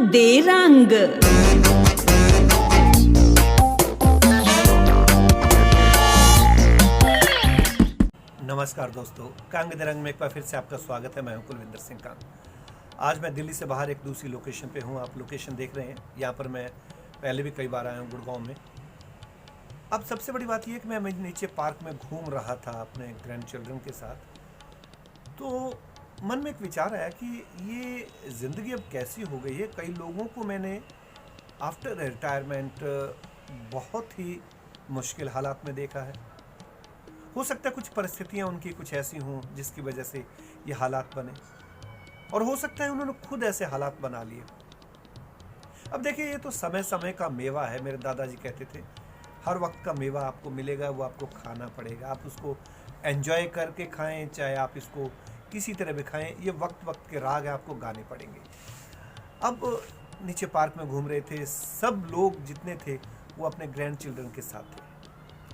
दे रंग। नमस्कार दोस्तों, कांग दे रंग में एक बार फिर से आपका स्वागत है। मैं हूं कुलविंदर सिंह कांग। आज मैं दिल्ली से बाहर एक दूसरी लोकेशन पे हूं। आप लोकेशन देख रहे हैं। यहाँ पर मैं पहले भी कई बार आया हूं, गुड़गांव में। अब सबसे बड़ी बात यह है कि मैं नीचे पार्क में घूम रहा था अपने ग्रैंड चिल्ड्रन के साथ, तो मन में एक विचार आया कि ये ज़िंदगी अब कैसी हो गई है। कई लोगों को मैंने आफ्टर रिटायरमेंट बहुत ही मुश्किल हालात में देखा है। हो सकता है कुछ परिस्थितियां उनकी कुछ ऐसी हों जिसकी वजह से ये हालात बने, और हो सकता है उन्होंने खुद ऐसे हालात बना लिए। अब देखिए, ये तो समय समय का मेवा है। मेरे दादाजी कहते थे, हर वक्त का मेवा आपको मिलेगा, वो आपको खाना पड़ेगा। आप उसको एंजॉय करके खाएं, चाहे आप इसको किसी तरह भी खाएं। ये वक्त वक्त के राग है, आपको गाने पड़ेंगे। अब नीचे पार्क में घूम रहे थे, सब लोग जितने थे वो अपने ग्रैंड चिल्ड्रन के साथ थे।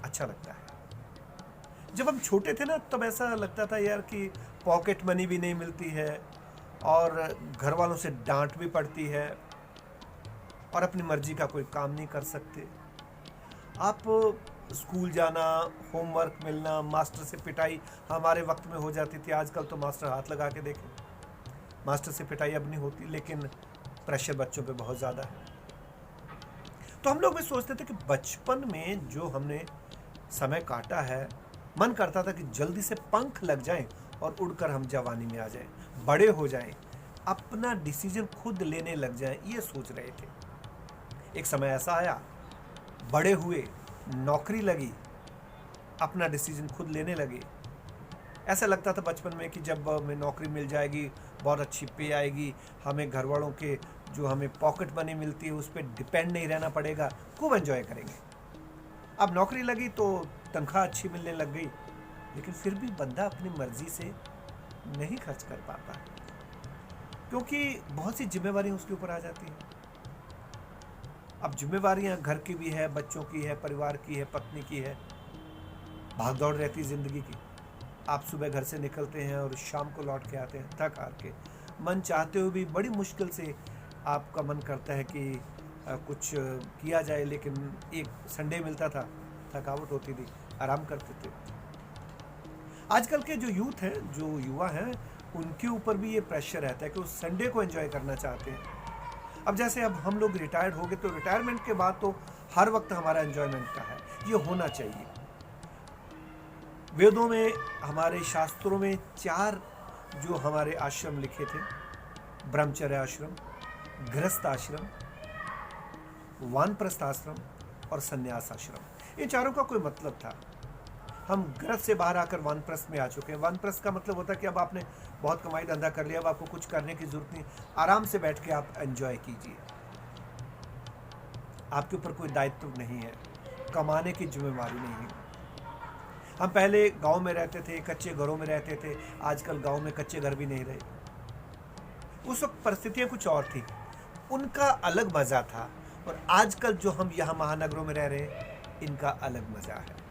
अच्छा लगता है। जब हम छोटे थे ना, तब ऐसा लगता था यार कि पॉकेट मनी भी नहीं मिलती है और घर वालों से डांट भी पड़ती है और अपनी मर्जी का कोई काम नहीं कर सकते। आप स्कूल जाना, होमवर्क मिलना, मास्टर से पिटाई हमारे वक्त में हो जाती थी। आजकल तो मास्टर हाथ लगा के देखें, मास्टर से पिटाई अब नहीं होती, लेकिन प्रेशर बच्चों पे बहुत ज़्यादा है। तो हम लोग भी सोचते थे कि बचपन में जो हमने समय काटा है, मन करता था कि जल्दी से पंख लग जाएं और उड़कर हम जवानी में आ जाएं, बड़े हो जाएं, अपना डिसीजन खुद लेने लग जाएं। ये सोच रहे थे। एक समय ऐसा आया, बड़े हुए, नौकरी लगी, अपना डिसीजन खुद लेने लगे। ऐसा लगता था बचपन में कि जब हमें नौकरी मिल जाएगी, बहुत अच्छी पे आएगी, हमें घर वालों के जो हमें पॉकेट मनी मिलती है उस पर डिपेंड नहीं रहना पड़ेगा, खूब एंजॉय करेंगे। अब नौकरी लगी तो तनख्वाह अच्छी मिलने लग गई, लेकिन फिर भी बंदा अपनी मर्जी से नहीं खर्च कर पाता, क्योंकि बहुत सी जिम्मेवारियां उसके ऊपर आ जाती हैं। अब जिम्मेवारियां घर की भी है, बच्चों की है, परिवार की है, पत्नी की है। भाग दौड़ रहती है जिंदगी की। आप सुबह घर से निकलते हैं और शाम को लौट के आते हैं थक हार के। मन चाहते हुए भी बड़ी मुश्किल से आपका मन करता है कि कुछ किया जाए, लेकिन एक संडे मिलता था, थकावट होती थी, आराम करते थे। आजकल के जो यूथ हैं, जो युवा हैं, उनके ऊपर भी ये प्रेशर रहता है कि उस संडे को एंजॉय करना चाहते हैं। अब जैसे अब हम लोग रिटायर्ड हो गए, तो रिटायरमेंट के बाद तो हर वक्त हमारा एंजॉयमेंट का है, ये होना चाहिए। वेदों में, हमारे शास्त्रों में 4 जो हमारे आश्रम लिखे थे, ब्रह्मचर्य आश्रम, गृहस्थ आश्रम, वानप्रस्थ आश्रम और संन्यास आश्रम। इन चारों का कोई मतलब था। हम गृहस्थ से बाहर आकर वानप्रस्थ में आ चुके हैं। वानप्रस्थ का मतलब होता है कि अब आपने बहुत कमाई धंधा कर लिया, अब आपको कुछ करने की जरूरत नहीं, आराम से बैठ के आप एंजॉय कीजिए। आपके ऊपर कोई दायित्व नहीं है, कमाने की जिम्मेवारी नहीं है। हम पहले गांव में रहते थे, कच्चे घरों में रहते थे। आजकल गांव में कच्चे घर भी नहीं रहे। उस वक्त परिस्थितियां कुछ और थी, उनका अलग मजा था। और आजकल जो हम यहाँ महानगरों में रह रहे हैं, इनका अलग मजा है।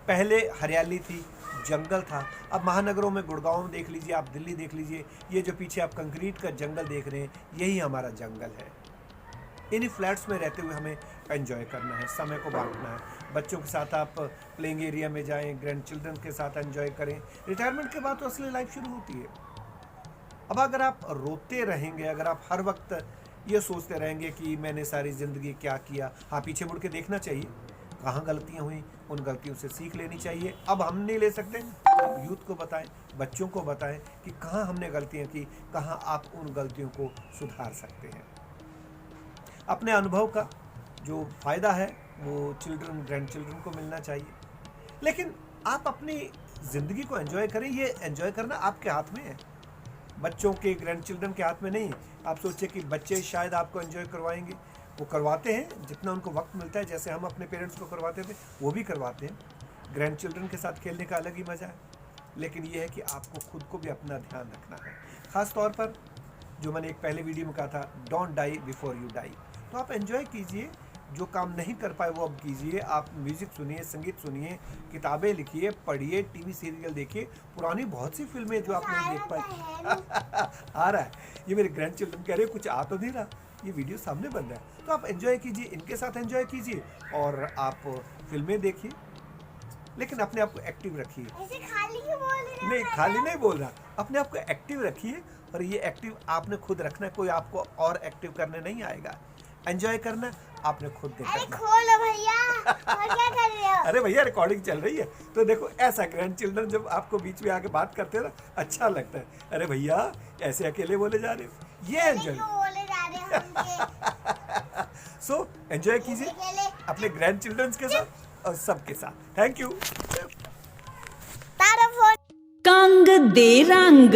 पहले हरियाली थी, जंगल था। अब महानगरों में, गुड़गांव में देख लीजिए, आप दिल्ली देख लीजिए, ये जो पीछे आप कंक्रीट का जंगल देख रहे हैं, यही हमारा जंगल है। इन्हीं फ्लैट्स में रहते हुए हमें एंजॉय करना है, समय को बांटना है। बच्चों के साथ आप प्लेइंग एरिया में जाएं, ग्रैंड चिल्ड्रन के साथ एंजॉय करें। रिटायरमेंट के बाद तो असली लाइफ शुरू होती है। अब अगर आप रोते रहेंगे, अगर आप हर वक्त ये सोचते रहेंगे कि मैंने सारी ज़िंदगी क्या किया, हाँ, पीछे मुड़ के देखना चाहिए, कहाँ गलतियाँ हुई, उन गलतियों से सीख लेनी चाहिए। अब हम नहीं ले सकते, यूथ को बताएं, बच्चों को बताएं कि कहाँ हमने गलतियाँ की, कहाँ आप उन गलतियों को सुधार सकते हैं। अपने अनुभव का जो फ़ायदा है वो चिल्ड्रन, ग्रैंड चिल्ड्रन को मिलना चाहिए। लेकिन आप अपनी ज़िंदगी को एंजॉय करें। ये एंजॉय करना आपके हाथ में है, बच्चों के, ग्रैंड चिल्ड्रन के हाथ में नहीं। आप सोचिए कि बच्चे शायद आपको एंजॉय करवाएंगे, वो करवाते हैं जितना उनको वक्त मिलता है, जैसे हम अपने पेरेंट्स को करवाते थे, वो भी करवाते हैं। ग्रैंड चिल्ड्रन के साथ खेलने का अलग ही मज़ा है। लेकिन ये है कि आपको खुद को भी अपना ध्यान रखना है। ख़ास तौर पर जो मैंने एक पहले वीडियो में कहा था, don't die before you die. तो आप एंजॉय कीजिए, जो काम नहीं कर पाए वो अब कीजिए। आप म्यूजिक सुनिए, संगीत सुनिए, किताबें लिखिए, पढ़िए, टीवी सीरियल देखिए। पुरानी बहुत सी फिल्में जो आप नहीं देख पाए आ रहा है। ये मेरे ग्रैंड चिल्ड्रन कह रहे कुछ आ तो नहीं रहा, ये वीडियो सामने बन रहा है, तो आप एंजॉय कीजिए, इनके साथ एंजॉय कीजिए और आप फिल्में देखिए, लेकिन अपने आप को एक्टिव रखिए। ऐसे खाली क्यों बोल रहे हो? नहीं, खाली नहीं बोल रहा, अपने आप को एक्टिव रखिए। और ये एक्टिव आपने खुद रखना है, कोई आपको और एक्टिव करने नहीं आएगा। एंजॉय करना आपने खुद अरे देखना। खोलो भैया, और क्या कर रहे हो? अरे भैया रिकॉर्डिंग चल रही है, तो देखो ऐसा ग्रैंड चिल्ड्रन जब आपको बीच में आके बात करते हैं ना, अच्छा लगता है। अरे भैया ऐसे अकेले बोले जा रहे हो, ये एंजॉय। क्यों बोले जा रहे हो हमके? सो एंजॉय कीजिए अकेले अपने ग्रैंड चिल्ड्रंस के साथ और सबके साथ। Thank you. तारा फोन कंग दे रंग